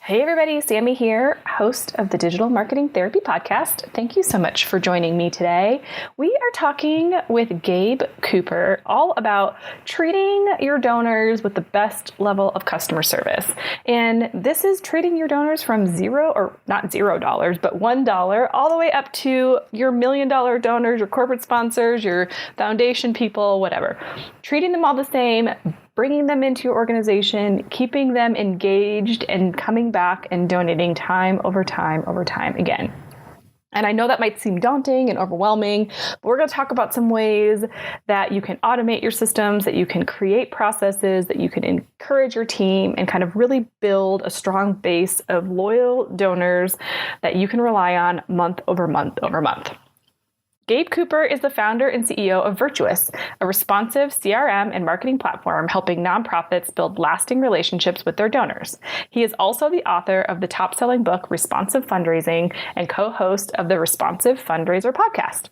Hey everybody, Sammy here, host of the Digital Marketing Therapy Podcast. Thank you so much for joining me today. We are talking with Gabe Cooper all about treating your donors with the best level of customer service. And this is treating your donors from $0, but $1 all the way up to your $1 million donors, your corporate sponsors, your foundation people, whatever. Treating them all the same, bringing them into your organization, keeping them engaged, and coming back and donating time over time again. And I know that might seem daunting and overwhelming, but we're going to talk about some ways that you can automate your systems, that you can create processes, that you can encourage your team and kind of really build a strong base of loyal donors that you can rely on month over month over month. Gabe Cooper is the founder and CEO of Virtuous, a responsive CRM and marketing platform helping nonprofits build lasting relationships with their donors. He is also the author of the top-selling book, Responsive Fundraising, and co-host of the Responsive Fundraiser podcast.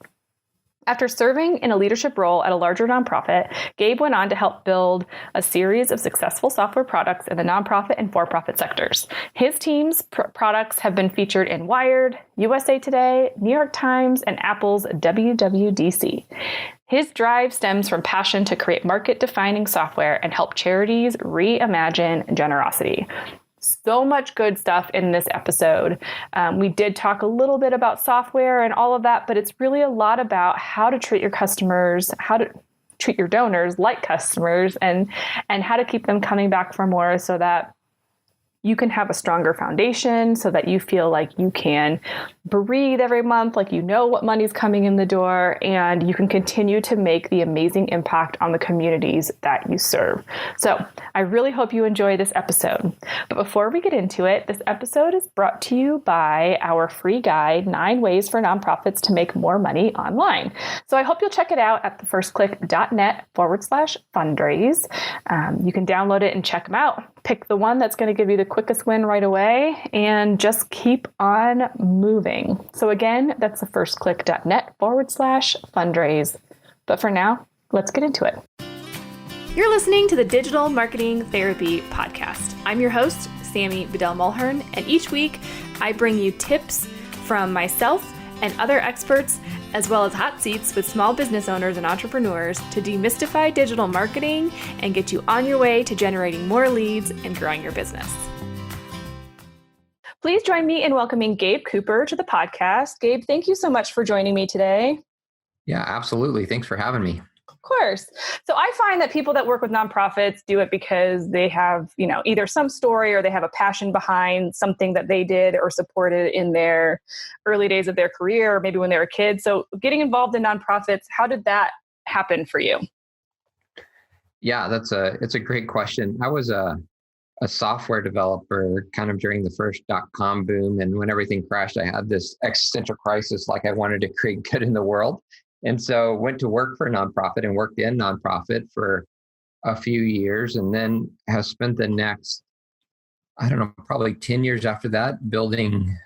After serving in a leadership role at a larger nonprofit, Gabe went on to help build a series of successful software products in the nonprofit and for-profit sectors. His team's products have been featured in Wired, USA Today, New York Times, and Apple's WWDC. His drive stems from passion to create market-defining software and help charities reimagine generosity. So much good stuff in this episode. We did talk a little bit about software and all of that, but it's really a lot about how to treat your customers, how to treat your donors like customers, and how to keep them coming back for more so that you can have a stronger foundation, so that you feel like you can breathe every month, like you know what money's coming in the door, and you can continue to make the amazing impact on the communities that you serve. So I really hope you enjoy this episode. But before we get into it, this episode is brought to you by our free guide, 9 Ways for Nonprofits to Make More Money Online. So I hope you'll check it out at thefirstclick.net/fundraise. You can download it and check them out. Pick the one that's going to give you the quickest win right away and just keep on moving. So again, that's thefirstclick.net/fundraise. But for now, let's get into it. You're listening to the Digital Marketing Therapy Podcast. I'm your host, Sammy Bedell-Mulhern, and each week I bring you tips from myself and other experts, as well as hot seats with small business owners and entrepreneurs to demystify digital marketing and get you on your way to generating more leads and growing your business. Please join me in welcoming Gabe Cooper to the podcast. Gabe, thank you so much for joining me today. Yeah, absolutely. Thanks for having me. Of course. So I find that people that work with nonprofits do it because they have, either some story or they have a passion behind something that they did or supported in their early days of their career, or maybe when they were kids. So getting involved in nonprofits, how did that happen for you? Yeah, it's a great question. I was a software developer kind of during the first .com boom. And when everything crashed, I had this existential crisis, like I wanted to create good in the world. And so went to work for a nonprofit and worked in nonprofit for a few years, and then have spent the next, probably 10 years after that building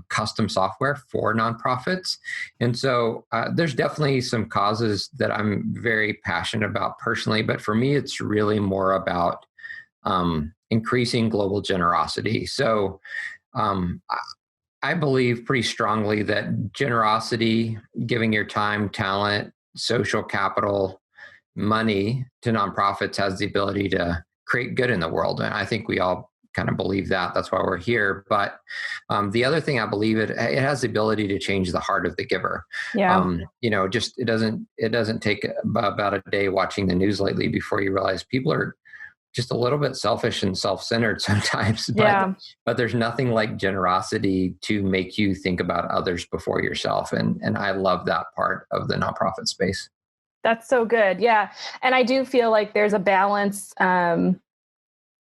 custom software for nonprofits. And so there's definitely some causes that I'm very passionate about personally, but for me, it's really more about increasing global generosity. So I believe pretty strongly that generosity, giving your time, talent, social capital, money to nonprofits has the ability to create good in the world. And I think we all kind of believe that. That's why we're here. But the other thing I believe it has the ability to change the heart of the giver. Yeah. It doesn't take about a day watching the news lately before you realize people are just a little bit selfish and self-centered sometimes, but there's nothing like generosity to make you think about others before yourself. And I love that part of the nonprofit space. That's so good. Yeah. And I do feel like there's a balance. The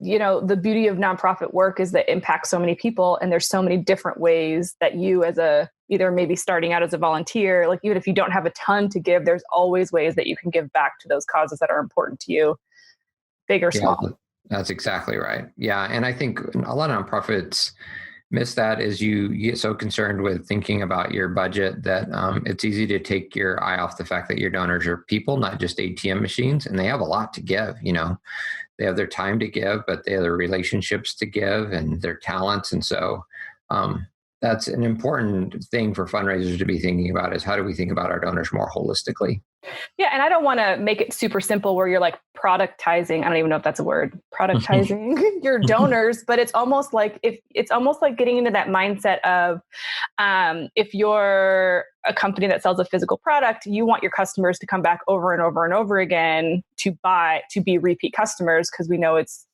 beauty of nonprofit work is that it impacts so many people, and there's so many different ways that you as either maybe starting out as a volunteer, like even if you don't have a ton to give, there's always ways that you can give back to those causes that are important to you. Big or small. That's exactly right. Yeah. And I think a lot of nonprofits miss that is you get so concerned with thinking about your budget that it's easy to take your eye off the fact that your donors are people, not just ATM machines, and they have a lot to give. They have their time to give, but they have their relationships to give and their talents. And so that's an important thing for fundraisers to be thinking about, is how do we think about our donors more holistically? Yeah. And I don't want to make it super simple where you're like productizing. I don't even know if that's a word, productizing your donors, but it's almost like getting into that mindset of if you're a company that sells a physical product, you want your customers to come back over and over and over again to be repeat customers, because we know it's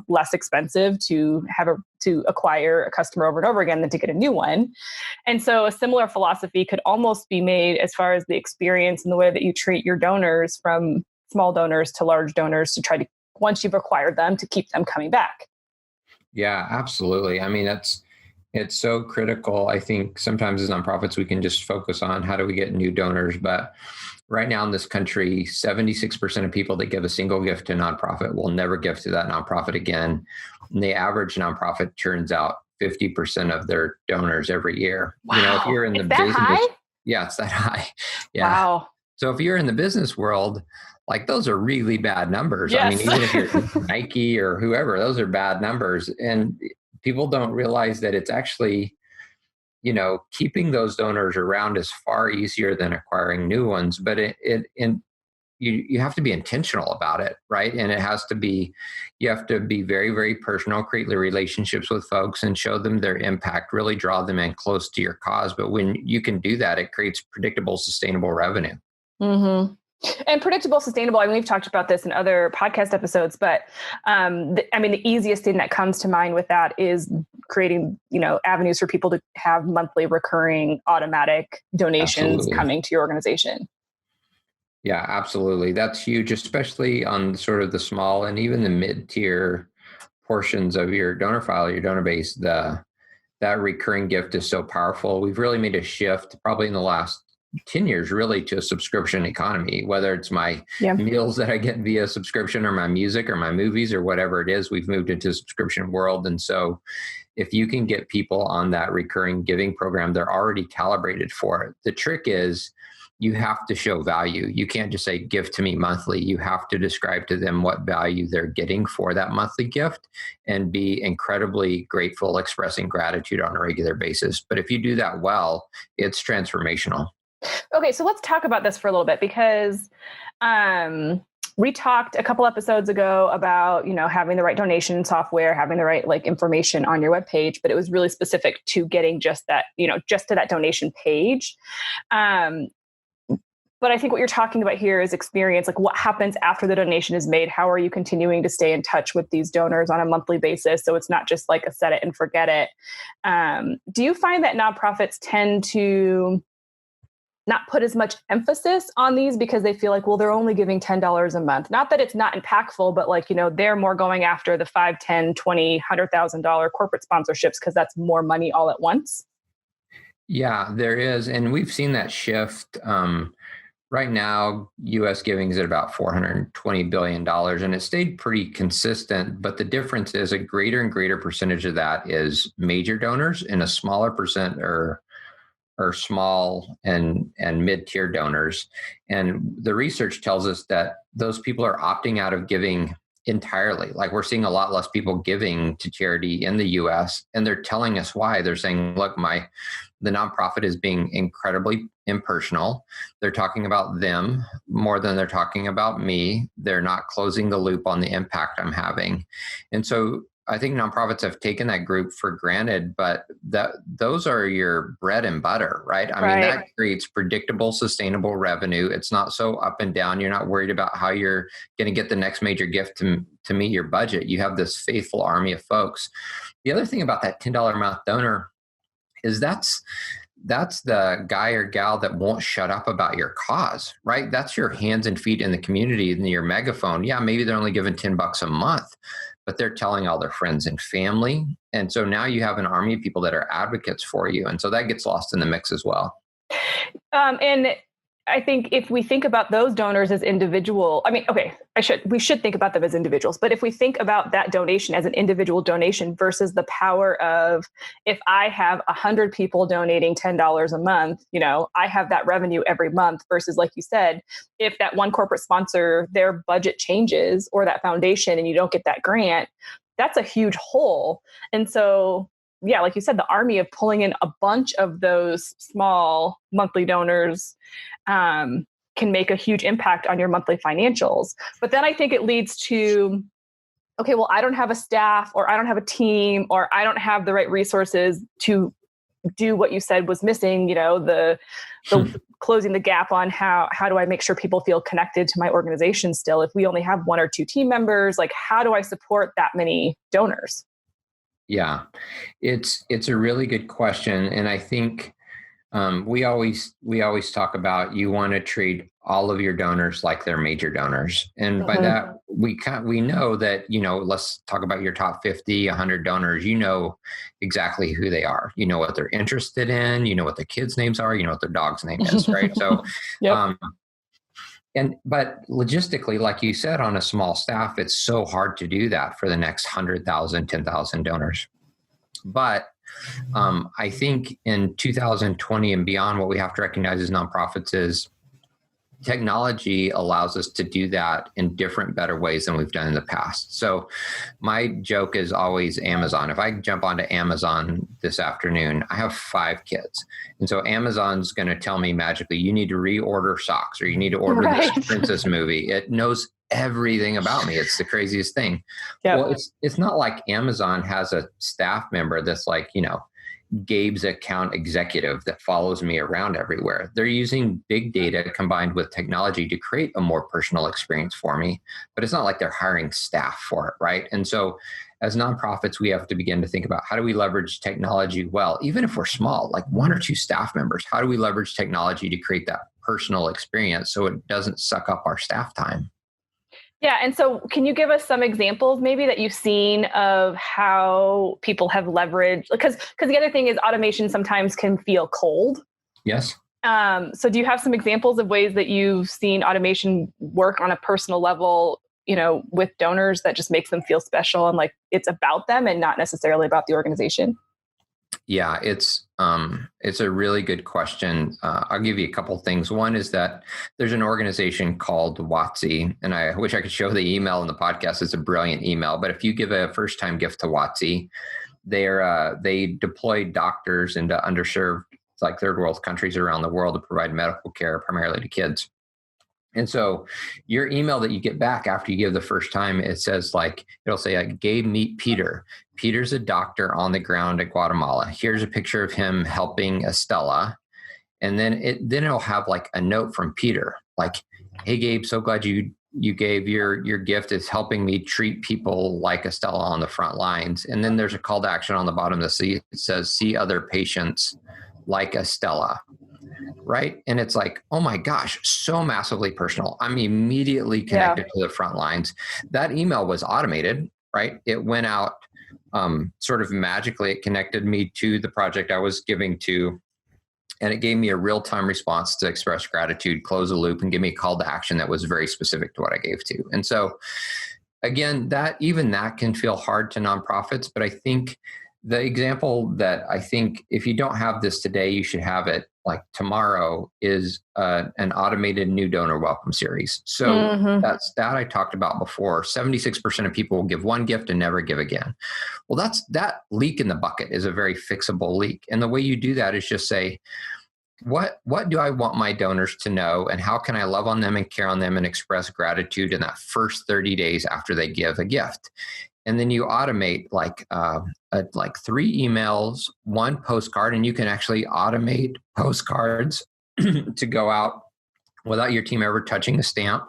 less expensive to acquire a customer over and over again than to get a new one. And so a similar philosophy could almost be made as far as the experience and the way that you treat your donors, from small donors to large donors, to try to, once you've acquired them, to keep them coming back. Yeah, absolutely. I mean, it's so critical. I think sometimes as nonprofits, we can just focus on how do we get new donors, but right now in this country, 76% of people that give a single gift to a nonprofit will never give to that nonprofit again. And the average nonprofit turns out 50% of their donors every year. Wow. If you're in the business, high? Yeah, it's that high. Yeah. Wow. So if you're in the business world, like, those are really bad numbers. Yes. I mean, even if you're Nike or whoever, those are bad numbers. And people don't realize that it's actually, keeping those donors around is far easier than acquiring new ones, but you have to be intentional about it, right? And you have to be very, very personal, create the relationships with folks and show them their impact, really draw them in close to your cause. But when you can do that, it creates predictable, sustainable revenue. Mm-hmm. And predictable, sustainable. I mean, we've talked about this in other podcast episodes, but the easiest thing that comes to mind with that is creating, avenues for people to have monthly recurring automatic donations coming to your organization. Yeah, absolutely. That's huge, especially on sort of the small and even the mid-tier portions of your donor file, your donor base. That recurring gift is so powerful. We've really made a shift probably in the last 10 years, really, to a subscription economy, whether it's my meals that I get via subscription, or my music or my movies or whatever it is. We've moved into a subscription world. And so if you can get people on that recurring giving program, they're already calibrated for it. The trick is you have to show value. You can't just say, give to me monthly. You have to describe to them what value they're getting for that monthly gift and be incredibly grateful, expressing gratitude on a regular basis. But if you do that well, it's transformational. Okay, so let's talk about this for a little bit, because we talked a couple episodes ago about, having the right donation software, having the right information on your webpage, but it was really specific to getting just that, just to that donation page. But I think what you're talking about here is experience, like what happens after the donation is made. How are you continuing to stay in touch with these donors on a monthly basis? So it's not just like a set it and forget it. Do you find that nonprofits tend to not put as much emphasis on these because they feel like, well, they're only giving $10 a month? Not that it's not impactful, but they're more going after the $5, $10, $20, $100,000 corporate sponsorships because that's more money all at once? Yeah, there is. And we've seen that shift. Right now, U.S. giving is at about $420 billion, and it stayed pretty consistent. But the difference is a greater and greater percentage of that is major donors, and a smaller percent are small and mid-tier donors. And the research tells us that those people are opting out of giving entirely. Like, we're seeing a lot less people giving to charity in the U.S., and they're telling us why. They're saying, look, the nonprofit is being incredibly impersonal. They're talking about them more than they're talking about me. They're not closing the loop on the impact I'm having. And so I think nonprofits have taken that group for granted, but those are your bread and butter, right? I mean, that creates predictable, sustainable revenue. It's not so up and down. You're not worried about how you're going to get the next major gift to meet your budget. You have this faithful army of folks. The other thing about that $10 a month donor is that's the guy or gal that won't shut up about your cause, right? That's your hands and feet in the community and your megaphone. Yeah, maybe they're only giving $10 a month, but they're telling all their friends and family. And so now you have an army of people that are advocates for you. And so that gets lost in the mix as well. And I think if we think about those donors as individual, I mean, okay, we should think about them as individuals, but if we think about that donation as an individual donation versus the power of, if I have 100 people donating $10 a month, I have that revenue every month versus, like you said, if that one corporate sponsor, their budget changes, or that foundation, and you don't get that grant, that's a huge hole. And so, yeah, like you said, the army of pulling in a bunch of those small monthly donors can make a huge impact on your monthly financials. But then I think it leads to, okay, well, I don't have a staff, or I don't have a team, or I don't have the right resources to do what you said was missing, the closing the gap on how do I make sure people feel connected to my organization still? If we only have 1 or 2 team members, like, how do I support that many donors? Yeah, it's a really good question. And I think we always talk about, you want to treat all of your donors like they're major donors. And by that, we know that, let's talk about your top 50, 100 donors, exactly who they are, what they're interested in, what their kids' names are, what their dog's name is, right? So, yep. But logistically, like you said, on a small staff, it's so hard to do that for the next 100,000, 10,000 donors. But I think in 2020 and beyond, what we have to recognize as nonprofits is technology allows us to do that in different, better ways than we've done in the past. So my joke is always Amazon. If I jump onto Amazon this afternoon, I have 5 kids. And so Amazon's going to tell me magically, you need to reorder socks, or you need to order this princess movie. It knows everything about me. It's the craziest thing. Yep. Well, it's not like Amazon has a staff member that's like, Gabe's account executive that follows me around everywhere. They're using big data combined with technology to create a more personal experience for me, but it's not like they're hiring staff for it, right? And so as nonprofits, we have to begin to think about, how do we leverage technology well, even if we're small, like 1 or 2 staff members, how do we leverage technology to create that personal experience so it doesn't suck up our staff time? Yeah. And so can you give us some examples maybe that you've seen of how people have leveraged, because the other thing is automation sometimes can feel cold. Yes. So do you have some examples of ways that you've seen automation work on a personal level, with donors, that just makes them feel special and like it's about them and not necessarily about the organization? Yeah, it's a really good question. I'll give you a couple things. One is that there's an organization called WOTC, and I wish I could show the email in the podcast. It's a brilliant email. But if you give a first-time gift to WOTC, they deploy doctors into underserved, like third world countries around the world to provide medical care primarily to kids. And so your email that you get back after you give the first time, it says it'll say Gabe, meet Peter. Peter's a doctor on the ground at Guatemala. Here's a picture of him helping Estella. And then it'll have a note from Peter, hey Gabe, so glad you gave your gift. Is helping me treat people like Estella on the front lines. And then there's a call to action on the bottom that says, see other patients like Estella. Right. And it's oh my gosh, so massively personal. I'm immediately connected to the front lines. That email was automated, right? It went out sort of magically. It connected me to the project I was giving to, and it gave me a real-time response to express gratitude, close the loop, and give me a call to action that was very specific to what I gave to. And so again, that can feel hard to nonprofits, but I think the example that I think if you don't have this today, you should have it tomorrow is an automated new donor welcome series. So that's that I talked about before. 76% of people will give one gift and never give again. Well, that leak in the bucket is a very fixable leak. And the way you do that is just say, what do I want my donors to know, and how can I love on them and care on them and express gratitude in that first 30 days after they give a gift? And then you automate 3 emails, 1 postcard, and you can actually automate postcards to go out without your team ever touching the stamp,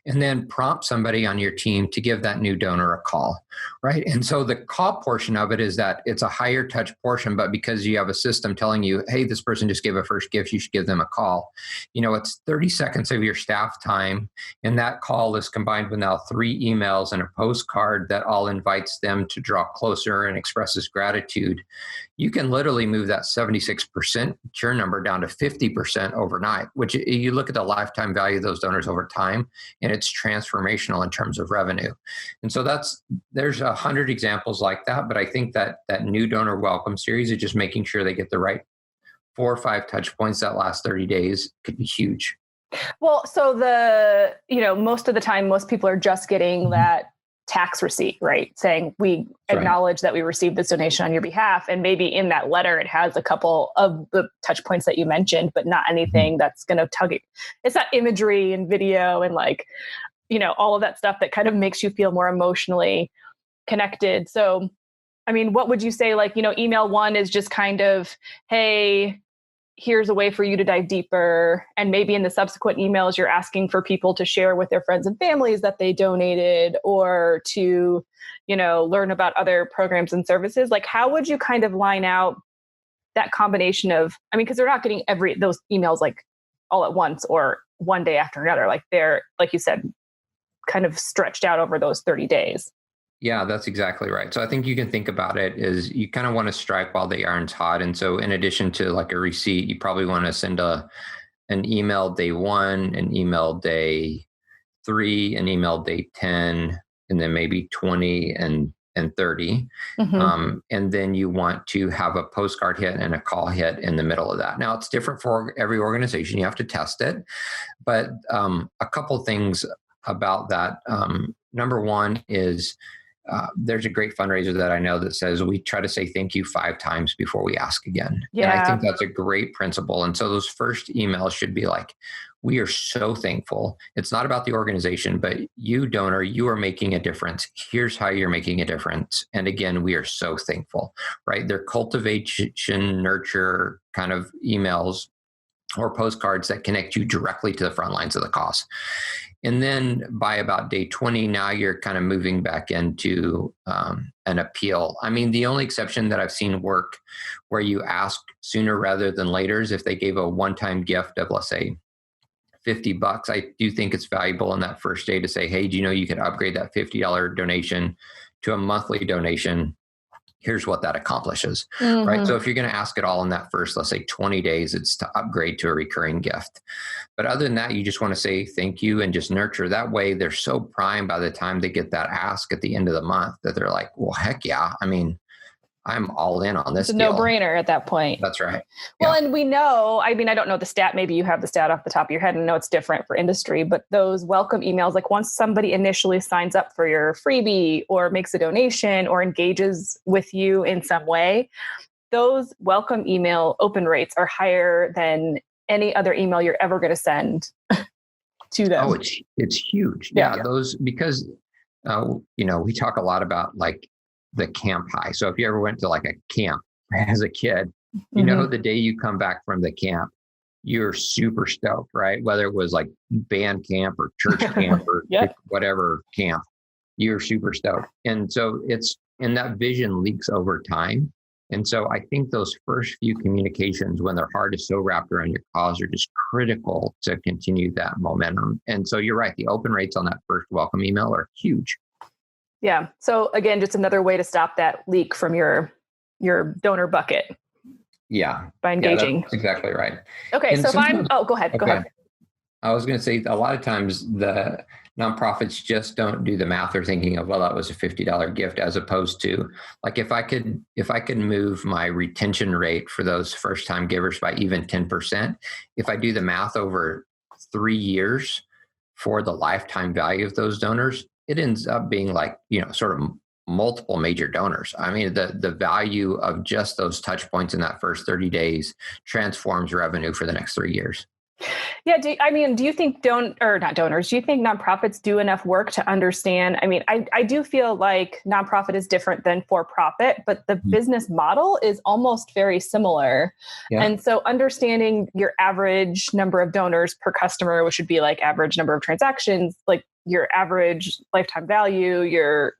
and then prompt somebody on your team to give that new donor a call, right? And so the call portion of it is that it's a higher touch portion, but because you have a system telling you, hey, this person just gave a first gift, you should give them a call. It's 30 seconds of your staff time, and that call is combined with now 3 emails and a postcard that all invites them to draw closer and expresses gratitude. You can literally move that 76% churn number down to 50% overnight, which you look at the lifetime value of those donors over time, and it's transformational in terms of revenue. And so there's 100 examples like that, but I think that new donor welcome series is just making sure they get the right 4 or 5 touch points that last 30 days could be huge. Well, so most of the time, most people are just getting that tax receipt, right? Saying we acknowledge that we received this donation on your behalf. And maybe in that letter, it has a couple of the touch points that you mentioned, but not anything that's going to tug it. It's not imagery and video and all of that stuff that kind of makes you feel more emotionally connected. So, what would you say, email 1 is just kind of, hey, here's a way for you to dive deeper. And maybe in the subsequent emails, you're asking for people to share with their friends and families that they donated, or to, learn about other programs and services. How would you kind of line out that combination of, because they're not getting those emails all at once or one day after another. They're, like you said, kind of stretched out over those 30 days. Yeah, that's exactly right. So I think you can think about it as you kind of want to strike while the iron's hot. And so in addition to a receipt, you probably want to send an email day 1, an email day 3, an email day 10, and then maybe 20 and 30. And then you want to have a postcard hit and a call hit in the middle of that. Now, it's different for every organization. You have to test it. But a couple things about that. Number 1 is there's a great fundraiser that I know that says we try to say thank you 5 times before we ask again. Yeah. And I think that's a great principle. And so those first emails should be we are so thankful. It's not about the organization, but you, donor, you are making a difference. Here's how you're making a difference. And again, we are so thankful, right? They're cultivation, nurture kind of emails or postcards that connect you directly to the front lines of the cause. And then by about day 20, now you're kind of moving back into an appeal. The only exception that I've seen work where you ask sooner rather than later is if they gave a one-time gift of, let's say, $50. I do think it's valuable in that first day to say, hey, do you know you can upgrade that $50 donation to a monthly donation? Here's what that accomplishes, right? So if you're going to ask it all in that first, let's say 20 days, it's to upgrade to a recurring gift. But other than that, you just want to say thank you and just nurture. That way they're so primed by the time they get that ask at the end of the month that they're like, well, heck yeah. I'm all in on this. It's a no-brainer at that point. That's right. Well, and we know, I don't know the stat, maybe you have the stat off the top of your head and know it's different for industry, but those welcome emails, once somebody initially signs up for your freebie or makes a donation or engages with you in some way, those welcome email open rates are higher than any other email you're ever going to send to them. Oh, it's huge. Yeah. Those, because, we talk a lot about the camp high. So if you ever went to a camp as a kid, the day you come back from the camp, you're super stoked, right? Whether it was band camp or church camp or whatever camp, you're super stoked. And so that vision leaks over time. And so I think those first few communications, when their heart is so wrapped around your cause, are just critical to continue that momentum. And so you're right. The open rates on that first welcome email are huge. Yeah. So again, just another way to stop that leak from your donor bucket. Yeah. By engaging. Yeah, that's exactly right. Okay. So go ahead. Go ahead. I was going to say a lot of times the nonprofits just don't do the math. They're thinking of, well, that was a $50 gift, as opposed to if I could move my retention rate for those first time givers by even 10%, if I do the math over 3 years for the lifetime value of those donors, it ends up being sort of multiple major donors. The value of just those touch points in that first 30 days transforms revenue for the next 3 years. Yeah. Do you think not donors, do you think nonprofits do enough work to understand? I do feel like nonprofit is different than for profit, but the business model is almost very similar. Yeah. And so understanding your average number of donors per customer, which would be like average number of transactions, like your average lifetime value, your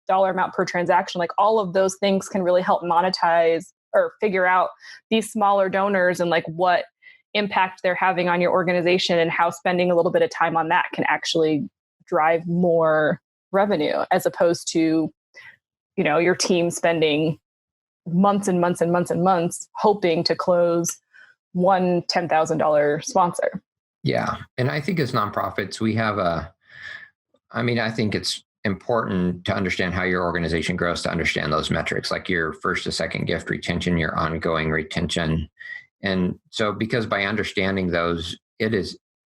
dollar amount per transaction, like all of those things can really help monetize or figure out these smaller donors and like what impact they're having on your organization and how spending a little bit of time on that can actually drive more revenue as opposed to, your team spending months and months and months and months hoping to close one $10,000 sponsor. Yeah. And I think as nonprofits, we have I think it's important to understand how your organization grows, to understand those metrics, like your first to second gift retention, your ongoing retention. And so, because by understanding those,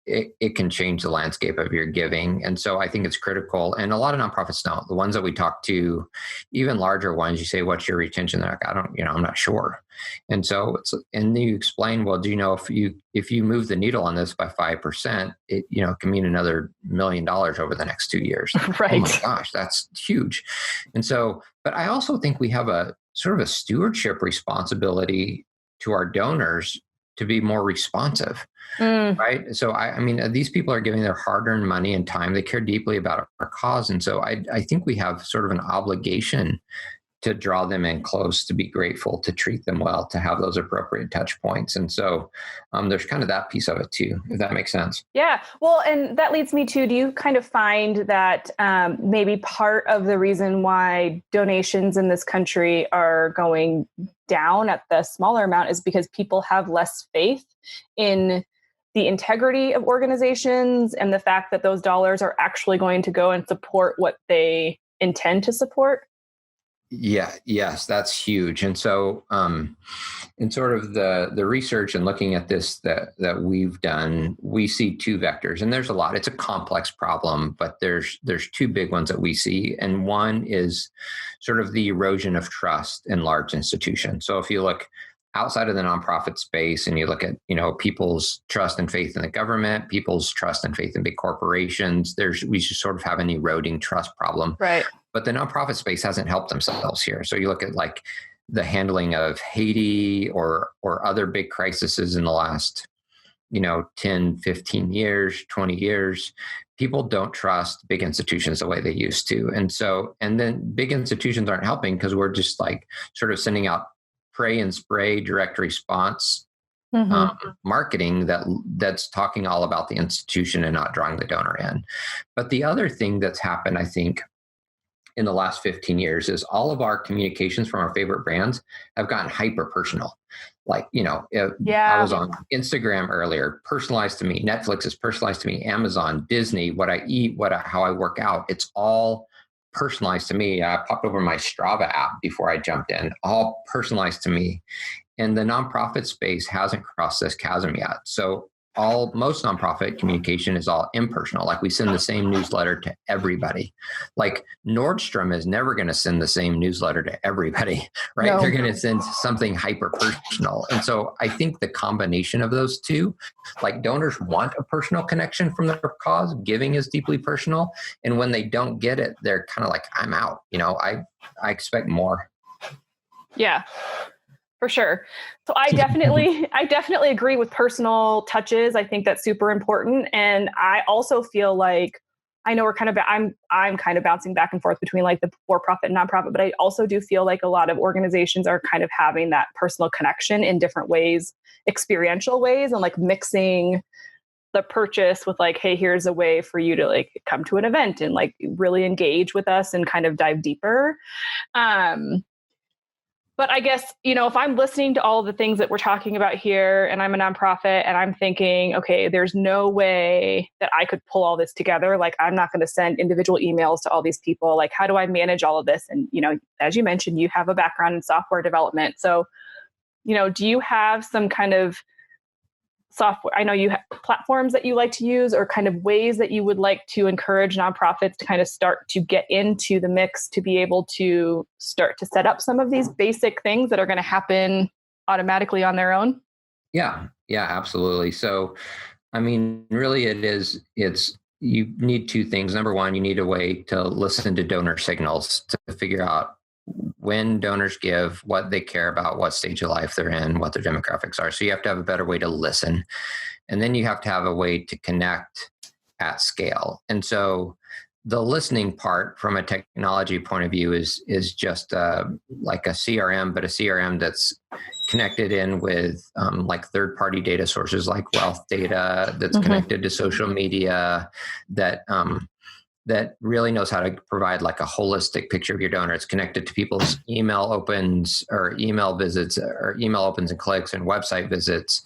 it can change the landscape of your giving. And so I think it's critical. And a lot of nonprofits don't. The ones that we talk to, even larger ones, you say, what's your retention? They're like, I'm not sure. And so and you explain, well, do you know if you move the needle on this by 5%, it, can mean another $1 million over the next 2 years. Right. Oh my gosh, that's huge. And so, but I also think we have a sort of a stewardship responsibility to our donors to be more responsive, right? So these people are giving their hard-earned money and time. They care deeply about our cause. And so I think we have sort of an obligation to draw them in close, to be grateful, to treat them well, to have those appropriate touch points. And so there's kind of that piece of it too, if that makes sense. Yeah. Well, and that leads me to, do you kind of find that maybe part of the reason why donations in this country are going down at the smaller amount is because people have less faith in the integrity of organizations and the fact that those dollars are actually going to go and support what they intend to support? Yeah. Yes, that's huge. And so, in sort of the research and looking at this that we've done, we see two vectors, and there's a lot. It's a complex problem, but there's two big ones that we see, and one is sort of the erosion of trust in large institutions. So if you look outside of the nonprofit space and you look at people's trust and faith in the government, people's trust and faith in big corporations, we just sort of have an eroding trust problem. Right. But the nonprofit space hasn't helped themselves here. So you look at like the handling of Haiti or other big crises in the last 10, 15 years, 20 years, people don't trust big institutions the way they used to. And then big institutions aren't helping because we're just like sort of sending out pray and spray direct response marketing that's talking all about the institution and not drawing the donor in. But the other thing that's happened, I think, in the last 15 years is all of our communications from our favorite brands have gotten hyper personal. Like, I was on Instagram earlier, personalized to me. Netflix is personalized to me. Amazon, Disney, what I eat, how I work out. It's all personalized to me. I popped over my Strava app before I jumped in, all personalized to me. And the nonprofit space hasn't crossed this chasm yet. So most nonprofit communication is all impersonal. Like we send the same newsletter to everybody. Like Nordstrom is never going to send the same newsletter to everybody, right? No. They're going to send something hyper personal. And so I think the combination of those two, like donors want a personal connection from their cause. Giving is deeply personal. And when they don't get it, they're kind of like, I'm out. I expect more. Yeah. For sure. So I definitely agree with personal touches. I think that's super important. And I also feel like, I know I'm kind of bouncing back and forth between like the for-profit and nonprofit, but I also do feel like a lot of organizations are kind of having that personal connection in different ways, experiential ways, and like mixing the purchase with like, hey, here's a way for you to like come to an event and like really engage with us and kind of dive deeper. But I guess, if I'm listening to all the things that we're talking about here and I'm a nonprofit and I'm thinking, okay, there's no way that I could pull all this together. Like, I'm not going to send individual emails to all these people. Like, how do I manage all of this? And, as you mentioned, you have a background in software development. So, do you have some kind of software? I know you have platforms that you like to use, or kind of ways that you would like to encourage nonprofits to kind of start to get into the mix to be able to start to set up some of these basic things that are going to happen automatically on their own? Yeah, absolutely. So, I mean, really you need two things. Number one, you need a way to listen to donor signals to figure out when donors give, what they care about, what stage of life they're in, what their demographics are. So you have to have a better way to listen. And then you have to have a way to connect at scale. And so the listening part from a technology point of view is just like a CRM, but a CRM that's connected in with like third-party data sources like wealth data, that's connected to social media, that really knows how to provide like a holistic picture of your donor. It's connected to people's email opens or email visits or email opens and clicks and website visits.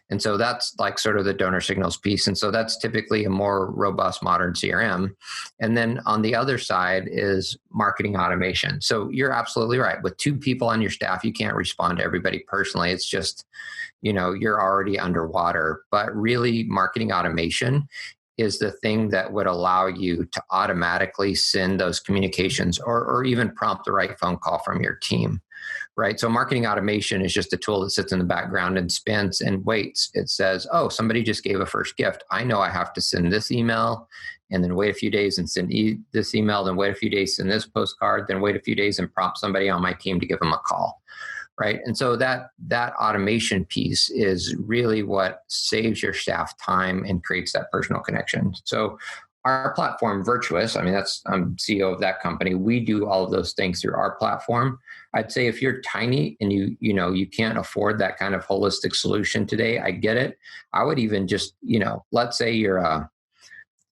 And so that's like sort of the donor signals piece. And so that's typically a more robust modern CRM. And then on the other side is marketing automation. So you're absolutely right. With two people on your staff, you can't respond to everybody personally. It's just, you're already underwater. But really, marketing automation is the thing that would allow you to automatically send those communications or even prompt the right phone call from your team, right? So marketing automation is just a tool that sits in the background and spins and waits. It says, oh, somebody just gave a first gift. I know I have to send this email and then wait a few days and send this email, then wait a few days, send this postcard, then wait a few days and prompt somebody on my team to give them a call. Right. And so that automation piece is really what saves your staff time and creates that personal connection. So our platform, Virtuous, I mean, I'm CEO of that company. We do all of those things through our platform. I'd say if you're tiny and you can't afford that kind of holistic solution today, I get it. I would even just, let's say you're a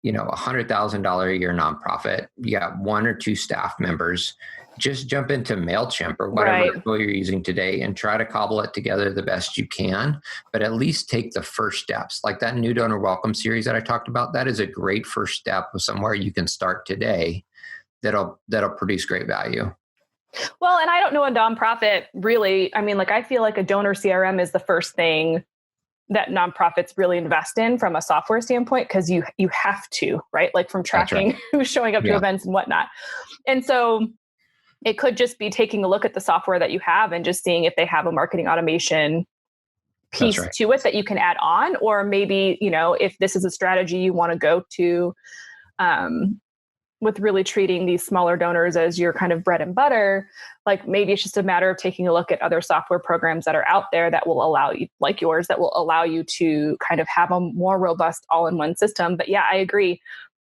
$100,000 a year nonprofit. You got one or two staff members. Just jump into MailChimp or whatever tool you're using today and try to cobble it together the best you can, but at least take the first steps. Like that new donor welcome series that I talked about, that is a great first step of somewhere you can start today that'll produce great value. Well, and I don't know a nonprofit really. I mean, like I feel like a donor CRM is the first thing that nonprofits really invest in from a software standpoint, because you have to, right? Like from tracking who's showing up to events and whatnot. And so it could just be taking a look at the software that you have and just seeing if they have a marketing automation piece to it that you can add on, or maybe, if this is a strategy you want to go to, with really treating these smaller donors as your kind of bread and butter, like maybe it's just a matter of taking a look at other software programs that are out there that will allow you, like yours, that will allow you to kind of have a more robust all-in-one system. But yeah, I agree.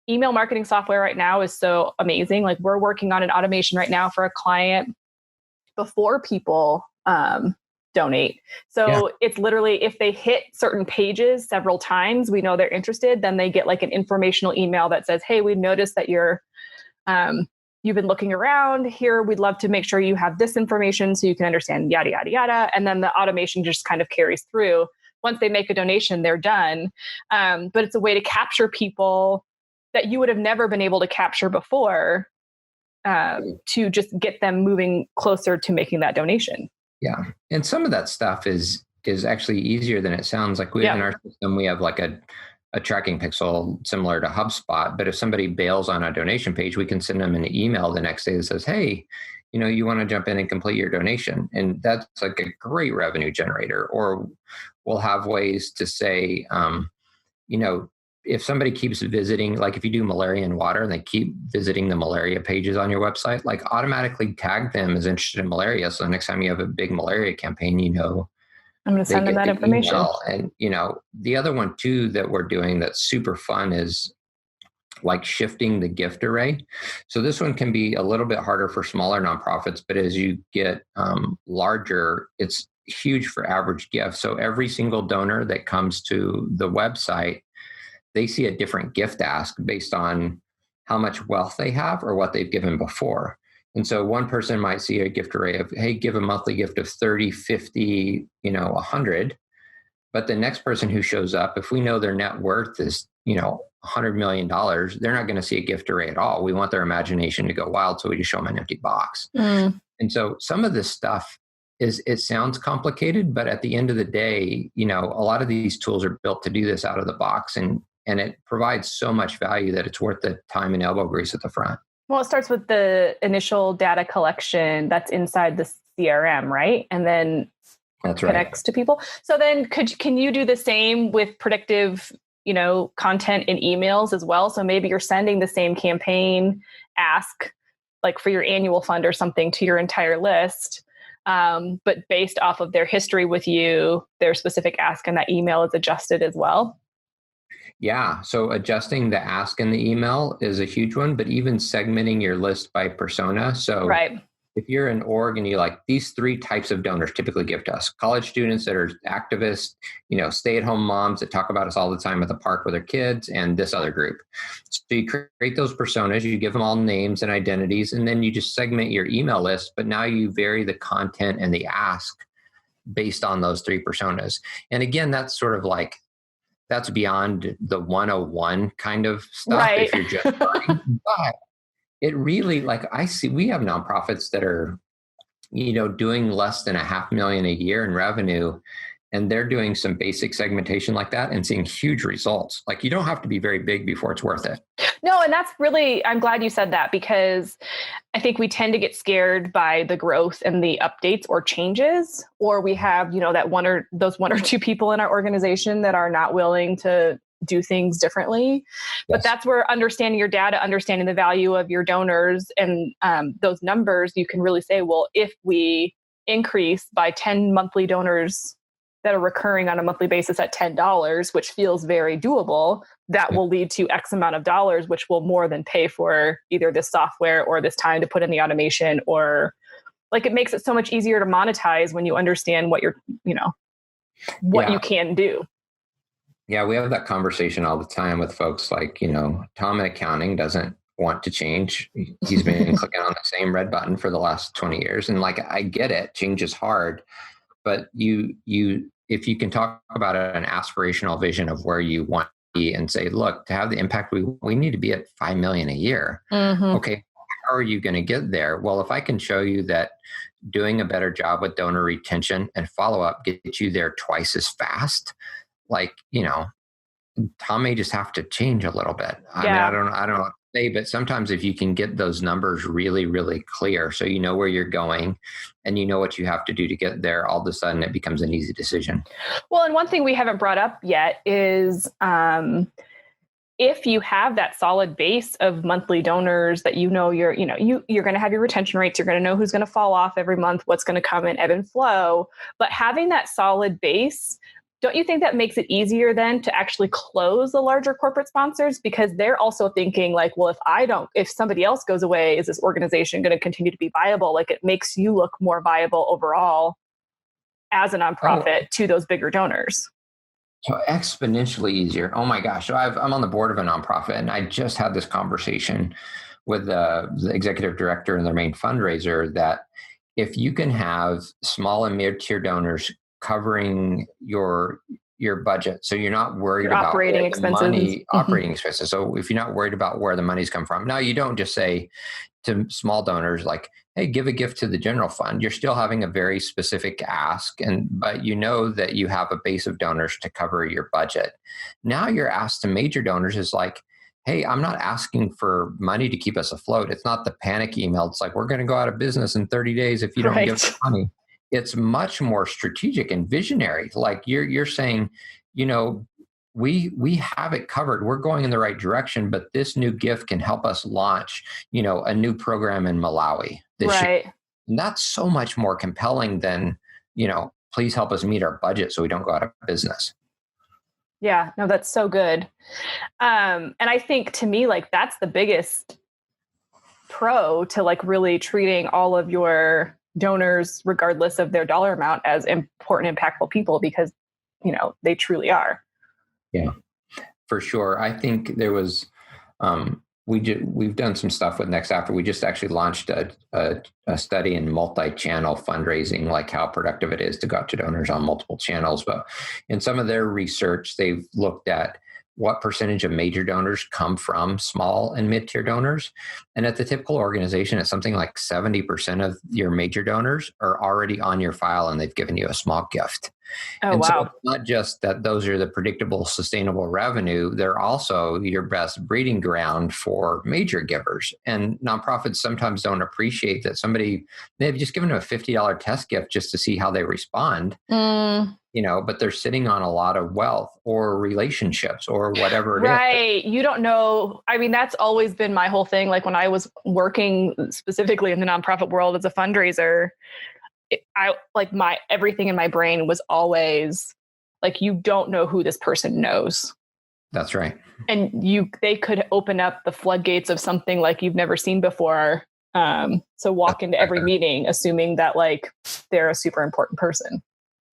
Email marketing software right now is so amazing. Like we're working on an automation right now for a client before people donate. So it's literally, if they hit certain pages several times, we know they're interested, then they get like an informational email that says, hey, we've noticed that you've been looking around here. We'd love to make sure you have this information so you can understand yada, yada, yada. And then the automation just kind of carries through. Once they make a donation, they're done. But it's a way to capture people that you would have never been able to capture before, to just get them moving closer to making that donation. Yeah. And some of that stuff is actually easier than it sounds. Like in our system, we have like a tracking pixel similar to HubSpot. But if somebody bails on a donation page, we can send them an email the next day that says, hey, you want to jump in and complete your donation. And that's like a great revenue generator. Or we'll have ways to say, if somebody keeps visiting, like if you do malaria and water and they keep visiting the malaria pages on your website, like automatically tag them as interested in malaria. So the next time you have a big malaria campaign, I'm going to send them that information. Email. And, the other one too that we're doing that's super fun is like shifting the gift array. So this one can be a little bit harder for smaller nonprofits, but as you get larger, it's huge for average gifts. So every single donor that comes to the website, they see a different gift ask based on how much wealth they have or what they've given before. And so one person might see a gift array of, hey, give a monthly gift of 30, 50, 100. But the next person who shows up, if we know their net worth is, $100 million, they're not going to see a gift array at all. We want their imagination to go wild. So we just show them an empty box. And so some of this stuff it sounds complicated, but at the end of the day, a lot of these tools are built to do this out of the box. And it provides so much value that it's worth the time and elbow grease at the front. Well, it starts with the initial data collection that's inside the CRM, right? And then That's right. connects to people. So then can you do the same with predictive, content in emails as well? So maybe you're sending the same campaign ask, like for your annual fund or something, to your entire list. But based off of their history with you, their specific ask in that email is adjusted as well. Yeah. So adjusting the ask in the email is a huge one, but even segmenting your list by persona. So Right. if you're an org and you like these three types of donors typically give to us: college students that are activists, stay-at-home moms that talk about us all the time at the park with their kids, and this other group. So you create those personas, you give them all names and identities, and then you just segment your email list, but now you vary the content and the ask based on those three personas. And again, that's sort of like, that's beyond the 101 kind of stuff. Right. If you're just starting. But it really, like, I see, we have nonprofits that are, doing less than $500,000 a year in revenue, and they're doing some basic segmentation like that and seeing huge results. Like, you don't have to be very big before it's worth it. No, and that's really, I'm glad you said that, because I think we tend to get scared by the growth and the updates or changes, or we have, those one or two people in our organization that are not willing to do things differently. Yes. But that's where understanding your data, understanding the value of your donors and those numbers, you can really say, well, if we increase by 10 monthly donors that are recurring on a monthly basis at $10, which feels very doable, that will lead to X amount of dollars, which will more than pay for either this software or this time to put in the automation, or like, it makes it so much easier to monetize when you understand what you're, you can do. Yeah, we have that conversation all the time with folks like, Tom in accounting doesn't want to change. He's been clicking on the same red button for the last 20 years. And like, I get it, change is hard, but if you can talk about an aspirational vision of where you want to be and say, look, to have the impact, we need to be at 5 million a year. Mm-hmm. Okay, how are you going to get there? Well, if I can show you that doing a better job with donor retention and follow-up gets you there twice as fast, like, Tom may just have to change a little bit. I mean, I don't know what to say, but sometimes if you can get those numbers really, really clear, so you know where you're going and you know what you have to do to get there, all of a sudden it becomes an easy decision. Well, and one thing we haven't brought up yet is if you have that solid base of monthly donors that you're going to have your retention rates, you're going to know who's going to fall off every month, what's going to come in, ebb and flow. But having that solid base, don't you think that makes it easier then to actually close the larger corporate sponsors? Because they're also thinking like, well, if somebody else goes away, is this organization going to continue to be viable? Like, it makes you look more viable overall as a nonprofit to those bigger donors. So exponentially easier. Oh my gosh. So I'm on the board of a nonprofit, and I just had this conversation with the executive director and their main fundraiser that if you can have small and mid-tier donors covering your budget, so you're not worried about operating expenses. Operating expenses. So if you're not worried about where the money's come from, now you don't just say to small donors like, hey, give a gift to the general fund. You're still having a very specific ask, but you know that you have a base of donors to cover your budget. Now your ask to major donors is like, hey, I'm not asking for money to keep us afloat. It's not the panic email. It's like, we're going to go out of business in 30 days if you don't give us money. It's much more strategic and visionary. Like you're saying, we have it covered. We're going in the right direction, but this new gift can help us launch, a new program in Malawi this year. And that's so much more compelling than, please help us meet our budget so we don't go out of business. Yeah, no, that's so good. And I think to me, like, that's the biggest pro to like really treating all of your donors, regardless of their dollar amount, as important, impactful people, because, they truly are. Yeah, for sure. I think there was, we've done some stuff with Next After. We just actually launched a study in multi-channel fundraising, like how productive it is to go out to donors on multiple channels. But in some of their research, they've looked at what percentage of major donors come from small and mid-tier donors. And at the typical organization, it's something like 70% of your major donors are already on your file and they've given you a small gift. Oh, and wow. so it's not just that those are the predictable, sustainable revenue, they're also your best breeding ground for major givers. And nonprofits sometimes don't appreciate that they've just given them a $50 test gift just to see how they respond. But they're sitting on a lot of wealth or relationships or whatever it is. Right. You don't know. I mean, that's always been my whole thing. Like when I was working specifically in the nonprofit world as a fundraiser, everything in my brain was always like, you don't know who this person knows. That's right. And they could open up the floodgates of something like you've never seen before. So walk into every meeting assuming that like they're a super important person.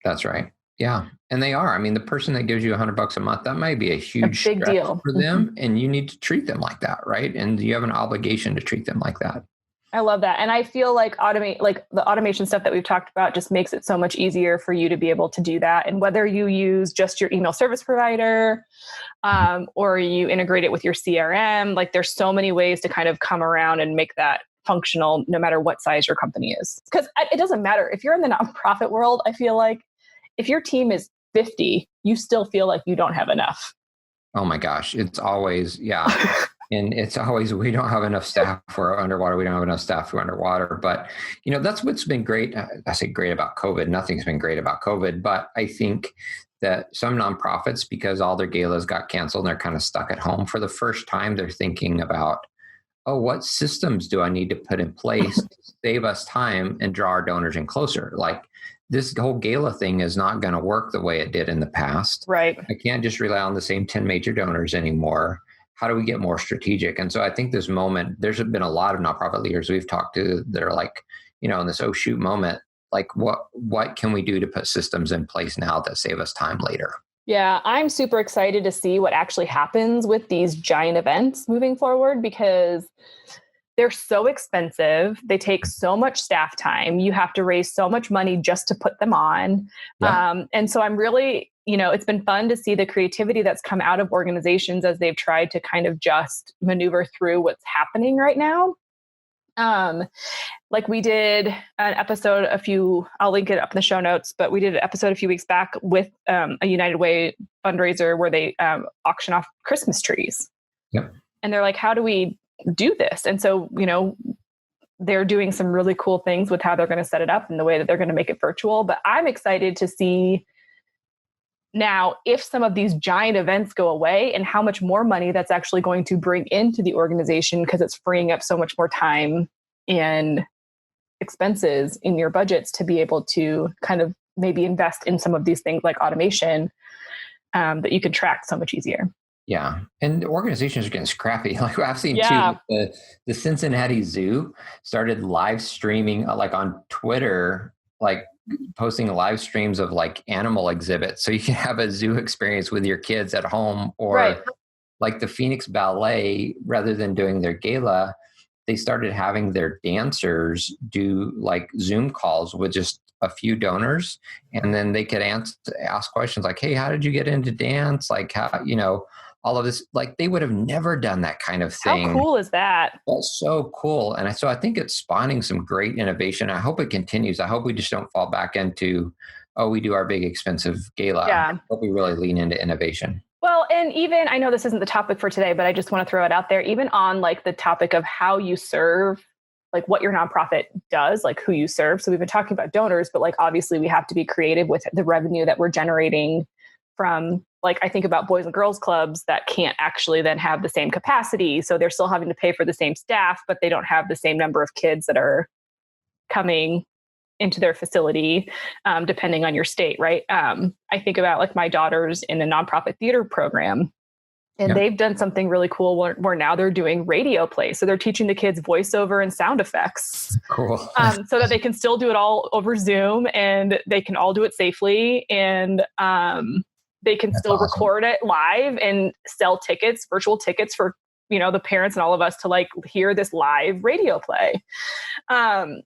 That's right. Yeah. And they are. I mean, the person that gives you $100 a month, that might be a huge big deal for them. And you need to treat them like that. Right. And you have an obligation to treat them like that. I love that. And I feel like the automation stuff that we've talked about just makes it so much easier for you to be able to do that. And whether you use just your email service provider, or you integrate it with your CRM, like there's so many ways to kind of come around and make that functional no matter what size your company is. Because it doesn't matter. If you're in the nonprofit world, I feel like if your team is 50, you still feel like you don't have enough. Oh my gosh. It's always, yeah. And it's always, we don't have enough staff for underwater. We don't have enough staff for underwater. But, that's what's been great. I say great about COVID. Nothing's been great about COVID. But I think that some nonprofits, because all their galas got canceled and they're kind of stuck at home for the first time, they're thinking about, what systems do I need to put in place to save us time and draw our donors in closer? Like this whole gala thing is not going to work the way it did in the past. Right. I can't just rely on the same 10 major donors anymore. How do we get more strategic? And so I think this moment, there's been a lot of nonprofit leaders we've talked to that are like, in this oh shoot moment, like what can we do to put systems in place now that save us time later? Yeah, I'm super excited to see what actually happens with these giant events moving forward because they're so expensive. They take so much staff time. You have to raise so much money just to put them on. Yeah. And so I'm really, it's been fun to see the creativity that's come out of organizations as they've tried to kind of just maneuver through what's happening right now. Like we did an episode I'll link it up in the show notes, but we did an episode a few weeks back with a United Way fundraiser where they auction off Christmas trees. Yep. And they're like, how do we do this? And so, they're doing some really cool things with how they're going to set it up and the way that they're going to make it virtual. But I'm excited to see now if some of these giant events go away and how much more money that's actually going to bring into the organization because it's freeing up so much more time and expenses in your budgets to be able to kind of maybe invest in some of these things like automation that you can track so much easier. Yeah. And organizations are getting scrappy. Like I've seen too, the Cincinnati Zoo started live streaming like on Twitter, like posting live streams of like animal exhibits. So you can have a zoo experience with your kids at home or like the Phoenix Ballet, rather than doing their gala, they started having their dancers do like Zoom calls with just a few donors. And then they could ask questions like, hey, how did you get into dance? Like how, all of this, like they would have never done that kind of thing. How cool is that? That's so cool. And so I think it's spawning some great innovation. I hope it continues. I hope we just don't fall back into, we do our big expensive gala. Yeah. I hope we really lean into innovation. Well, and even, I know this isn't the topic for today, but I just want to throw it out there, even on like the topic of how you serve, like what your nonprofit does, like who you serve. So we've been talking about donors, but like, obviously we have to be creative with the revenue that we're generating from, like, I think about boys and girls clubs that can't actually then have the same capacity. So they're still having to pay for the same staff, but they don't have the same number of kids that are coming into their facility, depending on your state, right? I think about like my daughters in a nonprofit theater program, and they've done something really cool where now they're doing radio plays. So they're teaching the kids voiceover and sound effects. Cool. So that they can still do it all over Zoom and they can all do it safely. And they can still record it live and sell tickets, virtual tickets for, the parents and all of us to like hear this live radio play.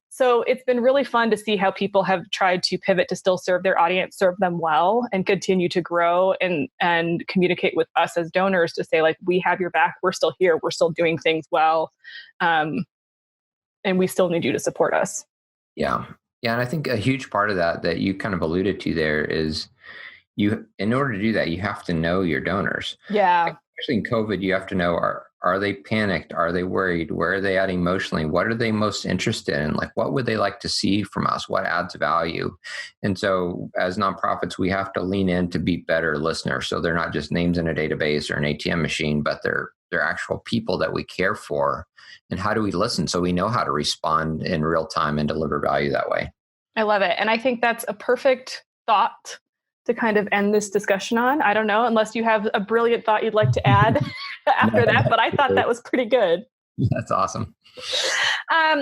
So it's been really fun to see how people have tried to pivot to still serve their audience, serve them well, and continue to grow and communicate with us as donors to say, like, we have your back. We're still here. We're still doing things well. And we still need you to support us. Yeah. Yeah. And I think a huge part of that you kind of alluded to there is in order to do that, you have to know your donors. Yeah. Especially in COVID, you have to know, are they panicked? Are they worried? Where are they at emotionally? What are they most interested in? Like, what would they like to see from us? What adds value? And so as nonprofits, we have to lean in to be better listeners. So they're not just names in a database or an ATM machine, but they're actual people that we care for. And how do we listen so we know how to respond in real time and deliver value that way? I love it. And I think that's a perfect thought to kind of end this discussion on. I don't know, unless you have a brilliant thought you'd like to add after that, but I thought that was pretty good. That's awesome.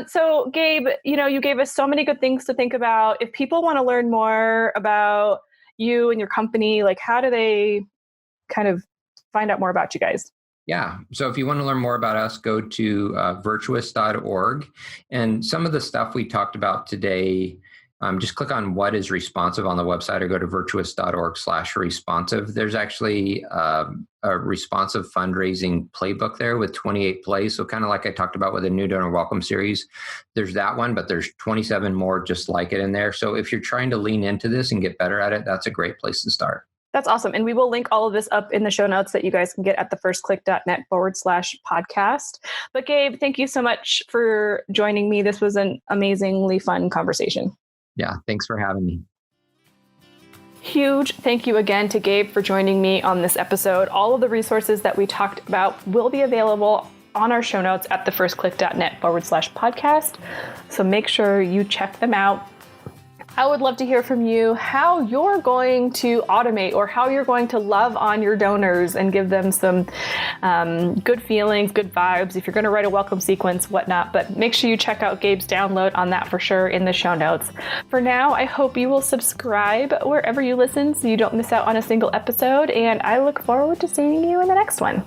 So Gabe, you gave us so many good things to think about. If people want to learn more about you and your company, like, how do they kind of find out more about you guys? Yeah. So if you want to learn more about us, go to virtuous.org. And some of the stuff we talked about today, just click on what is responsive on the website or go to virtuous.org/responsive. There's actually a responsive fundraising playbook there with 28 plays. So kind of like I talked about with the New Donor Welcome series, there's that one, but there's 27 more just like it in there. So if you're trying to lean into this and get better at it, that's a great place to start. That's awesome. And we will link all of this up in the show notes that you guys can get at thefirstclick.net/podcast. But Gabe, thank you so much for joining me. This was an amazingly fun conversation. Yeah, thanks for having me. Huge thank you again to Gabe for joining me on this episode. All of the resources that we talked about will be available on our show notes at thefirstclick.net/podcast. So make sure you check them out. I would love to hear from you how you're going to automate or how you're going to love on your donors and give them some good feelings, good vibes. If you're going to write a welcome sequence, whatnot, but make sure you check out Gabe's download on that for sure in the show notes. For now, I hope you will subscribe wherever you listen so you don't miss out on a single episode. And I look forward to seeing you in the next one.